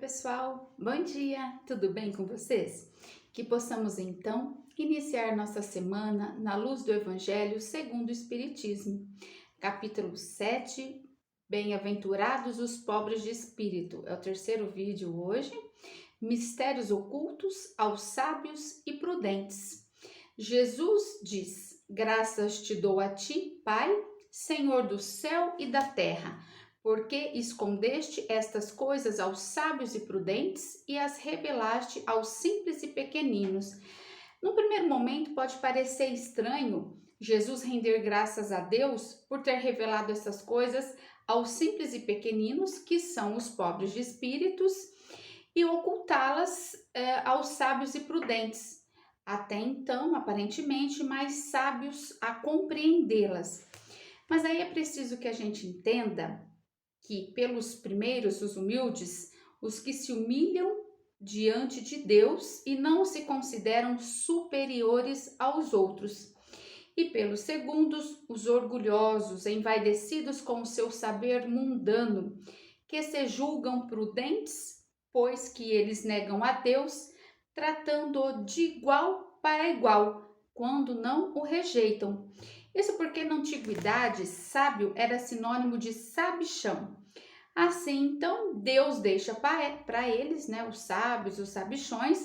pessoal, bom dia, tudo bem com vocês? Que possamos então iniciar nossa semana na luz do Evangelho segundo o Espiritismo, capítulo 7. Bem-aventurados os pobres de espírito, é o terceiro vídeo hoje. Mistérios ocultos aos sábios e prudentes. Jesus diz: graças te dou a ti, Pai, Senhor do céu e da terra, porque escondeste estas coisas aos sábios e prudentes e as revelaste aos simples e pequeninos. No primeiro momento pode parecer estranho Jesus render graças a Deus por ter revelado essas coisas aos simples e pequeninos, que são os pobres de espíritos, e ocultá-las aos sábios e prudentes, até então aparentemente mais sábios a compreendê-las. Mas aí é preciso que a gente entenda que pelos primeiros, os humildes, os que se humilham diante de Deus e não se consideram superiores aos outros, e pelos segundos, os orgulhosos, envaidecidos com o seu saber mundano, que se julgam prudentes, pois que eles negam a Deus, tratando-o de igual para igual, quando não o rejeitam. Isso porque na antiguidade, sábio era sinônimo de sabichão. Assim, então, Deus deixa para eles, os sábios, os sabichões,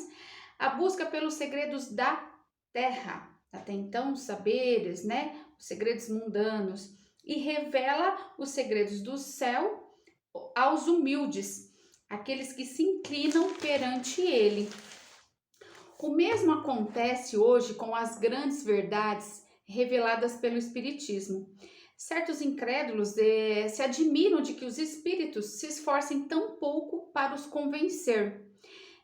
a busca pelos segredos da terra, até então os saberes, os segredos mundanos, e revela os segredos do céu aos humildes, aqueles que se inclinam perante ele. O mesmo acontece hoje com as grandes verdades reveladas pelo Espiritismo. Certos incrédulos se admiram de que os espíritos se esforcem tão pouco para os convencer.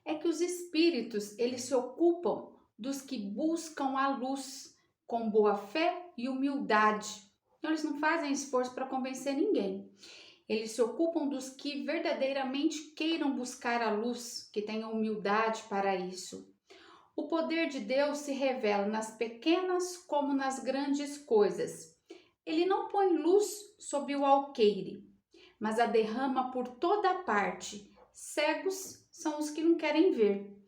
É que os espíritos, eles se ocupam dos que buscam a luz com boa fé e humildade. Então, eles não fazem esforço para convencer ninguém. Eles se ocupam dos que verdadeiramente queiram buscar a luz, que tenham humildade para isso. O poder de Deus se revela nas pequenas como nas grandes coisas. Ele não põe luz sob o alqueire, mas a derrama por toda parte. Cegos são os que não querem ver.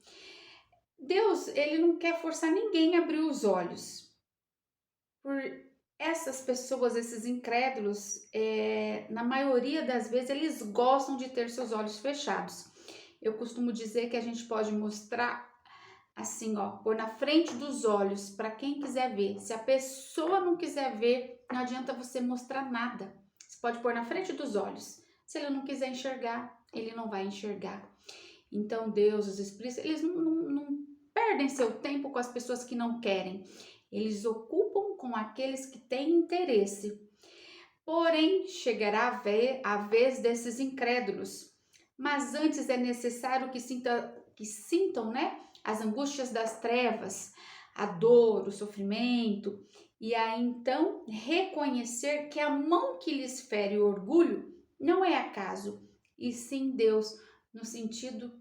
Deus, ele não quer forçar ninguém a abrir os olhos. Por essas pessoas, esses incrédulos, na maioria das vezes, eles gostam de ter seus olhos fechados. Eu costumo dizer que a gente pode mostrar assim, pôr na frente dos olhos para quem quiser ver. Se a pessoa não quiser ver, não adianta você mostrar nada. Você pode pôr na frente dos olhos. Se ele não quiser enxergar, ele não vai enxergar. Então Deus, os espíritos, eles não perdem seu tempo com as pessoas que não querem. Eles ocupam com aqueles que têm interesse. Porém, chegará a vez desses incrédulos. Mas antes é necessário que sintam, as angústias das trevas, a dor, o sofrimento, e aí então reconhecer que a mão que lhes fere o orgulho não é acaso, e sim Deus, no sentido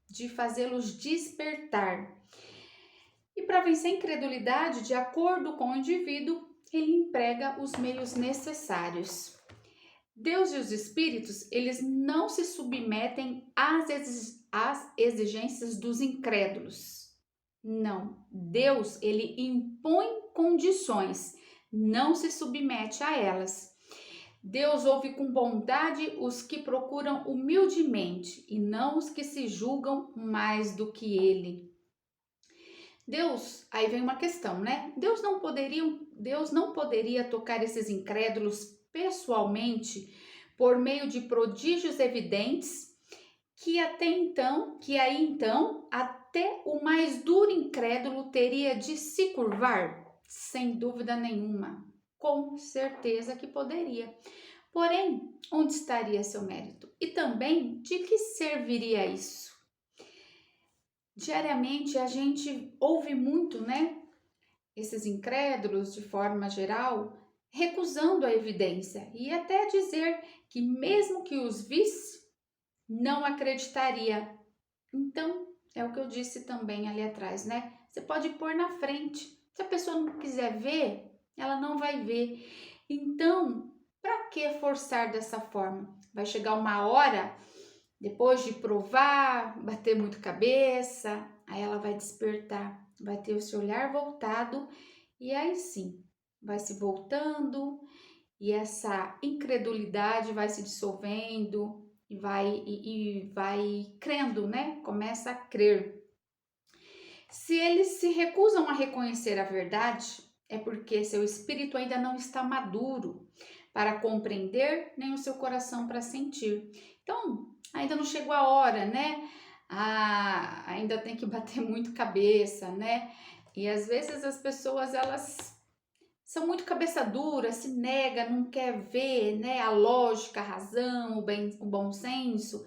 de fazê-los despertar. E para vencer a incredulidade, de acordo com o indivíduo, ele emprega os meios necessários. Deus e os espíritos, eles não se submetem às exigências dos incrédulos. Não, Deus, ele impõe condições, não se submete a elas. Deus ouve com bondade os que procuram humildemente e não os que se julgam mais do que ele. Deus, aí vem uma questão, Deus não poderia tocar esses incrédulos pessoalmente por meio de prodígios evidentes que aí então até o mais duro incrédulo teria de se curvar? Sem dúvida nenhuma, com certeza que poderia. Porém, onde estaria seu mérito? E também, de que serviria isso? Diariamente a gente ouve muito, esses incrédulos de forma geral, recusando a evidência e até dizer que mesmo que os visse, não acreditaria. Então, é o que eu disse também ali atrás, Você pode pôr na frente. Se a pessoa não quiser ver, ela não vai ver. Então, para que forçar dessa forma? Vai chegar uma hora Depois de provar, bater muito cabeça, aí ela vai despertar, vai ter o seu olhar voltado e aí sim, vai se voltando e essa incredulidade vai se dissolvendo e vai crendo, né? Começa a crer. Se eles se recusam a reconhecer a verdade, é porque seu espírito ainda não está maduro para compreender, nem o seu coração para sentir. Então, ainda não chegou a hora, né? Ainda tem que bater muito cabeça, né? E às vezes as pessoas elas são muito cabeça dura, se nega, não quer ver, né, a lógica, a razão, o bom senso.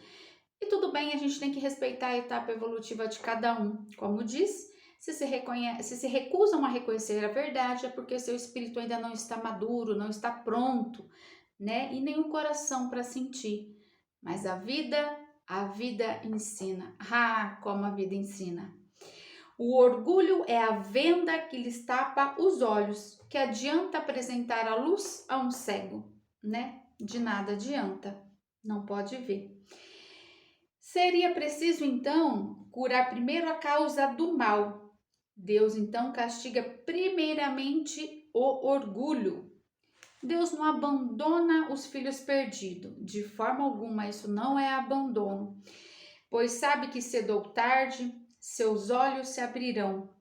E tudo bem, a gente tem que respeitar a etapa evolutiva de cada um. Como diz, se se recusam a reconhecer a verdade, é porque seu espírito ainda não está maduro, não está pronto, né? E nem o coração para sentir. Mas a vida ensina. Ah, como a vida ensina. O orgulho é a venda que lhes tapa os olhos, que adianta apresentar a luz a um cego, né? De nada adianta, não pode ver. Seria preciso então curar primeiro a causa do mal. Deus então castiga primeiramente o orgulho. Deus não abandona os filhos perdidos, de forma alguma, isso não é abandono, pois sabe que cedo ou tarde seus olhos se abrirão,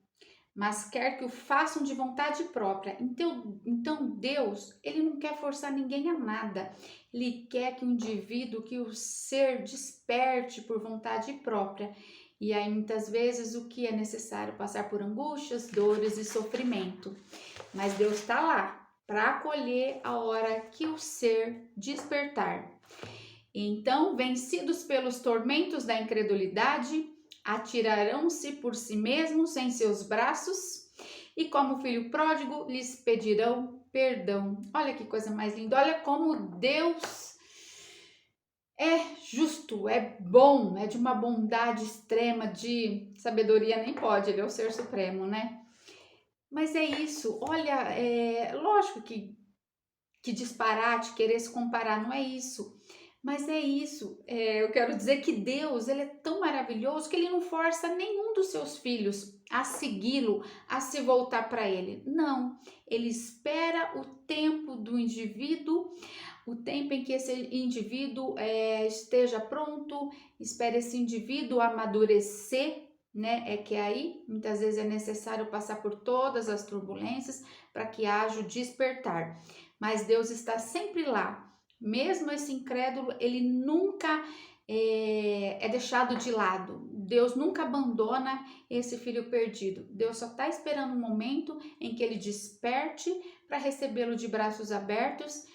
mas quer que o façam de vontade própria. Então Deus, ele não quer forçar ninguém a nada. Ele quer que o indivíduo, que o ser desperte por vontade própria. E aí muitas vezes o que é necessário passar por angústias, dores e sofrimento. Mas Deus está lá para acolher a hora que o ser despertar. Então, vencidos pelos tormentos da incredulidade, atirarão-se por si mesmos em seus braços e, como filho pródigo, lhes pedirão perdão. Olha que coisa mais linda, olha como Deus é justo, é bom, é de uma bondade extrema, de sabedoria nem pode, ele é o ser supremo, né? Mas é isso, olha, lógico que disparate, querer se comparar, não é isso. Mas é isso, eu quero dizer que Deus, ele é tão maravilhoso que ele não força nenhum dos seus filhos a segui-lo, a se voltar para ele. Não, ele espera o tempo do indivíduo, o tempo em que esse indivíduo esteja pronto, espera esse indivíduo amadurecer, né? É que aí muitas vezes é necessário passar por todas as turbulências para que haja o despertar. Mas Deus está sempre lá. Mesmo esse incrédulo, ele nunca é deixado de lado. Deus nunca abandona esse filho perdido. Deus só está esperando um momento em que ele desperte para recebê-lo de braços abertos.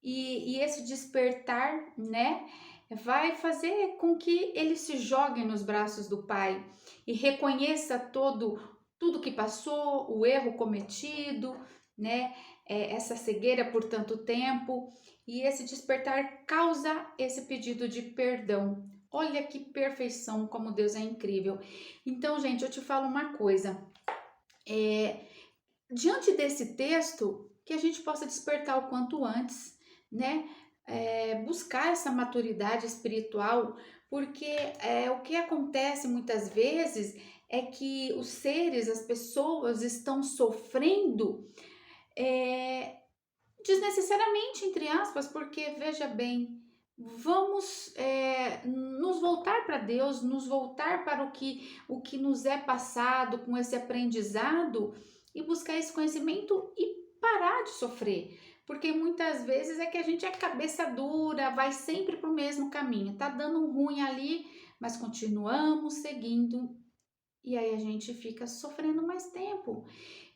E esse despertar, né, vai fazer com que ele se jogue nos braços do Pai e reconheça tudo que passou, o erro cometido, né, essa cegueira por tanto tempo. E esse despertar causa esse pedido de perdão. Olha que perfeição, como Deus é incrível. Então, gente, eu te falo uma coisa. Diante desse texto, que a gente possa despertar o quanto antes, né? Buscar essa maturidade espiritual, porque o que acontece muitas vezes é que os seres, as pessoas estão sofrendo desnecessariamente, entre aspas, porque veja bem, vamos nos voltar para Deus, nos voltar para o que nos é passado com esse aprendizado e buscar esse conhecimento e parar de sofrer. Porque muitas vezes é que a gente é cabeça dura, vai sempre para o mesmo caminho, tá dando ruim ali, mas continuamos seguindo e aí a gente fica sofrendo mais tempo.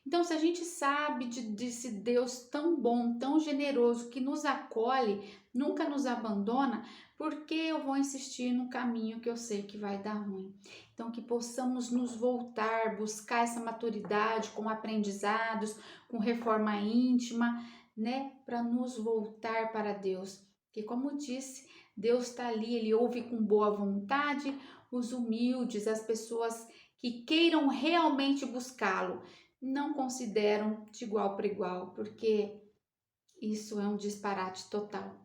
Então, se a gente sabe desse Deus tão bom, tão generoso, que nos acolhe, nunca nos abandona, por que eu vou insistir no caminho que eu sei que vai dar ruim? Então, que possamos nos voltar, buscar essa maturidade com aprendizados, com reforma íntima, né? Para nos voltar para Deus. Que, como disse, Deus está ali, Ele ouve com boa vontade os humildes, as pessoas que queiram realmente buscá-lo, não consideram de igual para igual, porque isso é um disparate total.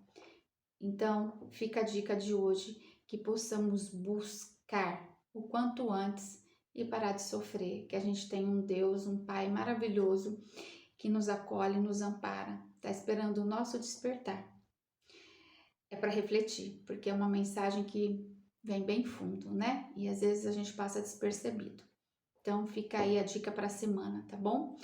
Então, fica a dica de hoje, que possamos buscar o quanto antes e parar de sofrer, que a gente tem um Deus, um Pai maravilhoso que nos acolhe, nos ampara, está esperando o nosso despertar. É para refletir, porque é uma mensagem que vem bem fundo, né? E às vezes a gente passa despercebido. Então fica aí a dica para a semana, tá bom?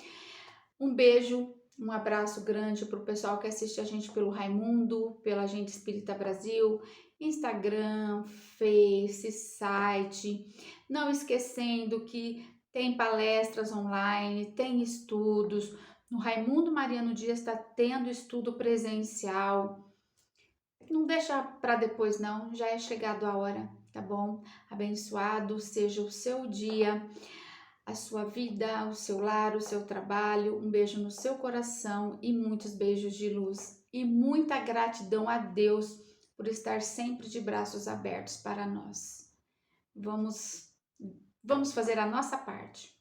Um beijo, um abraço grande para o pessoal que assiste a gente pelo Raimundo, pela Gente Espírita Brasil, Instagram, Face, site. Não esquecendo que tem palestras online, tem estudos. No Raimundo Mariano Dias está tendo estudo presencial. Não deixa para depois não, já é chegado a hora, tá bom? Abençoado seja o seu dia, a sua vida, o seu lar, o seu trabalho. Um beijo no seu coração e muitos beijos de luz. E muita gratidão a Deus por estar sempre de braços abertos para nós. Vamos fazer a nossa parte.